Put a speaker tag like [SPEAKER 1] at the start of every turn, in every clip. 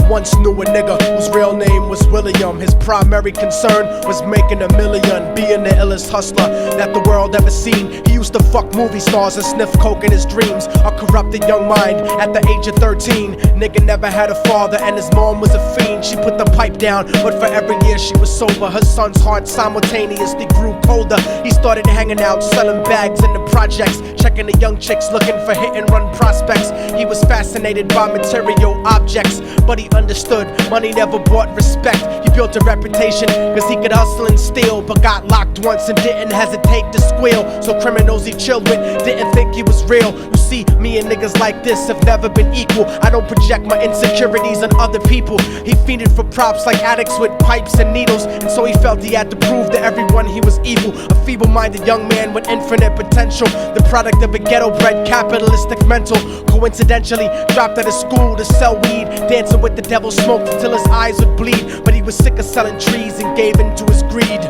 [SPEAKER 1] once knew a nigga whose real name was William. His primary concern was making $1 million, being the illest hustler that the world ever seen. He used to fuck movie stars and sniff coke in his dreams. A corrupted young mind at the age of 13. Nigga never had a father and his mom was a fiend. She put the pipe down, but for every year she was sober, her son's heart simultaneously grew colder. He started hanging out, selling bags in the projects, checking the young chicks looking for hit and run prospects. He was fascinated by material objects, but he understood money never bought respect. He built a reputation cause he could hustle and steal, but got locked once and didn't hesitate to squeal. So criminals he chilled with didn't think he was real. You see, me and niggas like this have never been equal. I don't project my insecurities on other people. He fiended for props like addicts with pipes and needles, and so he felt he had to prove to everyone he was evil. A feeble-minded young man with infinite potential, the product of a ghetto-bred capitalistic mental. Coincidentally, dropped out of school to sell weed, dancing with the devil, smoked until his eyes would bleed. But he was sick of selling trees and gave in to his greed.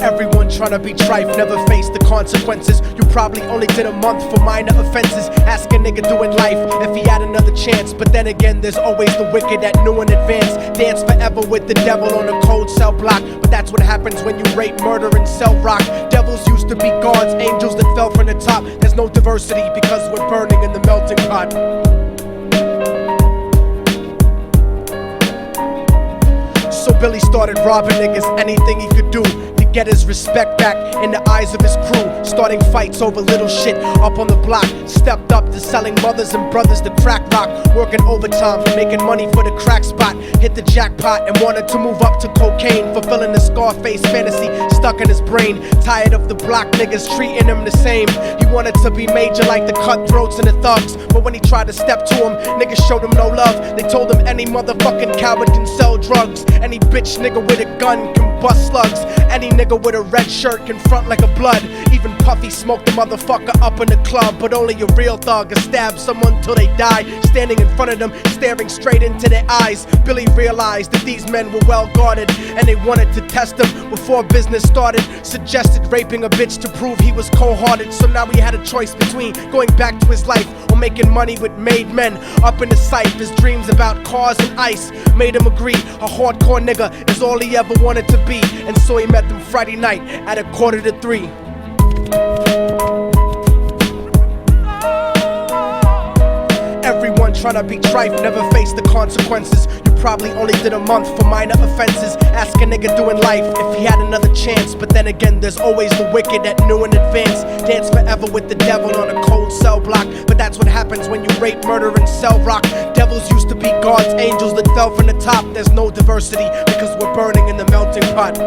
[SPEAKER 1] Everyone tryna be trife, never face the consequences. You probably only did a month for minor offenses. Ask a nigga doing life if he had another chance. But then again, there's always the wicked that knew in advance. Dance forever with the devil on a cold cell block. But that's what happens when you rape, murder, and sell rock. Devils used to be gods, angels that fell from the top. There's no diversity because we're burning in the melting pot. So Billy started robbing niggas, anything he could do to get his respect back in the eyes of his crew. Starting fights over little shit up on the block. Stepped up to selling mothers and brothers to crack rock. Working overtime, making money for the crack spot. Hit the jackpot and wanted to move up to cocaine, fulfilling the Scarface fantasy stuck in his brain. Tired of the block niggas treating him the same. He wanted to be major like the cutthroats and the thugs. But when he tried to step to him, niggas showed him no love. They told him any motherfucking coward can sell drugs. Any bitch nigga with a gun can bust slugs. Any nigga with a red shirt can front like a blood. Even Puffy smoked the motherfucker up in the club. But only a real thug can stab someone till they die. Standing in front of them, staring straight into their eyes, Billy realized that these men were well guarded, and they wanted to test him before business started. Suggested raping a bitch to prove he was cold-hearted. So now he had a choice between going back to his life or making money with made men. Up in the sight, his dreams about cars and ice made him agree a hardcore nigga is all he ever wanted to be. And so he met them Friday night at 2:45. Everyone tryna be trife, never face the consequences. You probably only did a month for minor offenses. Ask a nigga doing life if he had another chance. But then again, there's always the wicked that knew in advance. Dance forever with the devil on a cold cell block. But that's what happens when you rape, murder, and sell rock. Devils used to be gods, angels that fell from the top. There's no diversity because we're burning in the melting pot.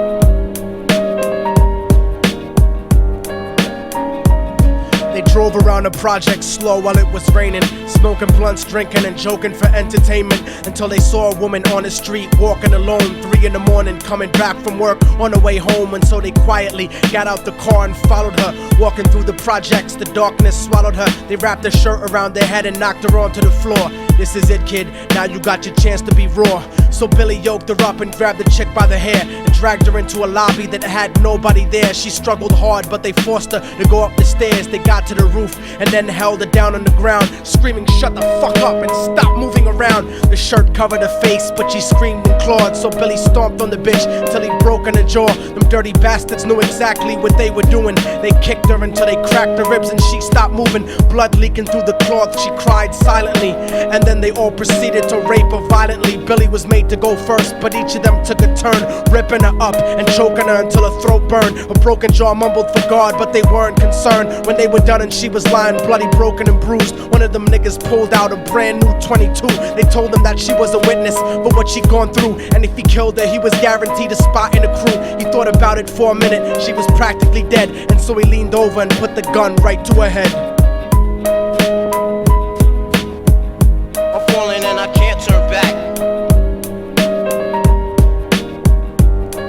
[SPEAKER 1] They drove around the project slow while it was raining, smoking blunts, drinking and joking for entertainment, until they saw a woman on the street walking alone, 3 in the morning, coming back from work on her way home. And so they quietly got out the car and followed her. Walking through the projects, the darkness swallowed her. They wrapped her shirt around their head and knocked her onto the floor. This is it, kid, now you got your chance to be raw. So Billy yoked her up and grabbed the chick by the hair and dragged her into a lobby that had nobody there. She struggled hard, but they forced her to go up the stairs. They got to the roof and then held her down on the ground, screaming, "Shut the fuck up and stop moving around." The shirt covered her face, but she screamed and clawed. So Billy stomped on the bitch till he broke in her jaw. Them dirty bastards knew exactly what they were doing. They kicked her until they cracked her ribs and she stopped moving. Blood leaking through the cloth, she cried silently. And then they all proceeded to rape her violently. Billy was made to go first, but each of them took a turn, ripping her up and choking her until her throat burned. Her broken jaw mumbled for God, but they weren't concerned. When they were done and she was lying bloody, broken and bruised, one of them niggas pulled out a brand new 22. They told him that she was a witness for what she'd gone through, and if he killed her, he was guaranteed a spot in the crew. He thought about it for a minute, she was practically dead, and so he leaned over and put the gun right to her head.
[SPEAKER 2] I'm falling and I can't turn back.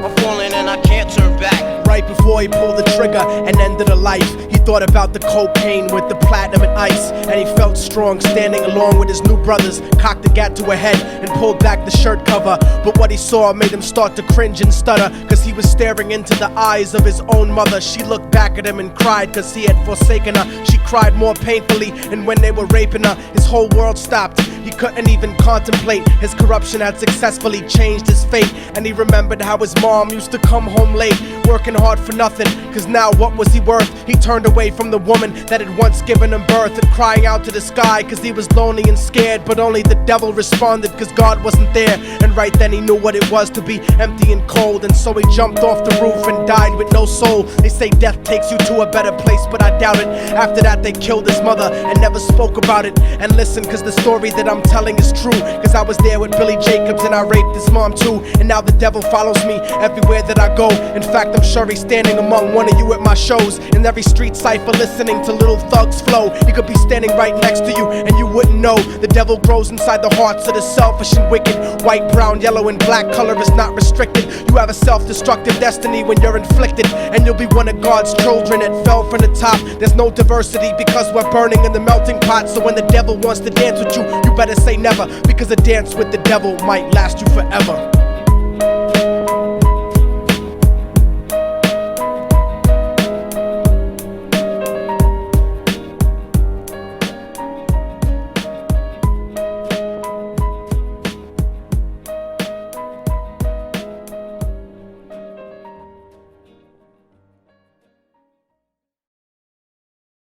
[SPEAKER 2] I'm falling and I can't turn back.
[SPEAKER 1] right before he pulled the trigger and ended a life. He thought about the cocaine with the platinum and ice, and he felt strong standing along with his new brothers. Cocked the gat to her head and pulled back the shirt cover, but what he saw made him start to cringe and stutter, cause he was staring into the eyes of his own mother. She looked back at him and cried cause he had forsaken her. She cried more painfully, and when they were raping her, his whole world stopped. He couldn't even contemplate. His corruption had successfully changed his fate, and he remembered how his mom used to come home late, working hard for nothing, cause now what was he worth? He turned away from the woman that had once given him birth, and crying out to the sky cause he was lonely and scared, but only the devil responded cause God wasn't there. And right then he knew what it was to be empty and cold, and so he jumped off the roof and died with no soul. They say death takes you to a better place, but I doubt it. After that they killed his mother and never spoke about it. And listen, cause the story that I'm telling is true, cause I was there with Billy Jacobs and I raped his mom too. And now the devil follows me everywhere that I go. In fact, I'm sure he's standing among one of you at my shows, in every street cipher listening to Little Thug's flow. He could be standing right next to you and you wouldn't know. The devil grows inside the hearts of the selfish and wicked. White, brown, yellow, and black color is not restricted. You have a self-destructive destiny when you're inflicted, and you'll be one of God's children that fell from the top. There's no diversity because we're burning in the melting pot. So when the devil wants to dance with you, you better say never, because a dance with the devil might last you forever.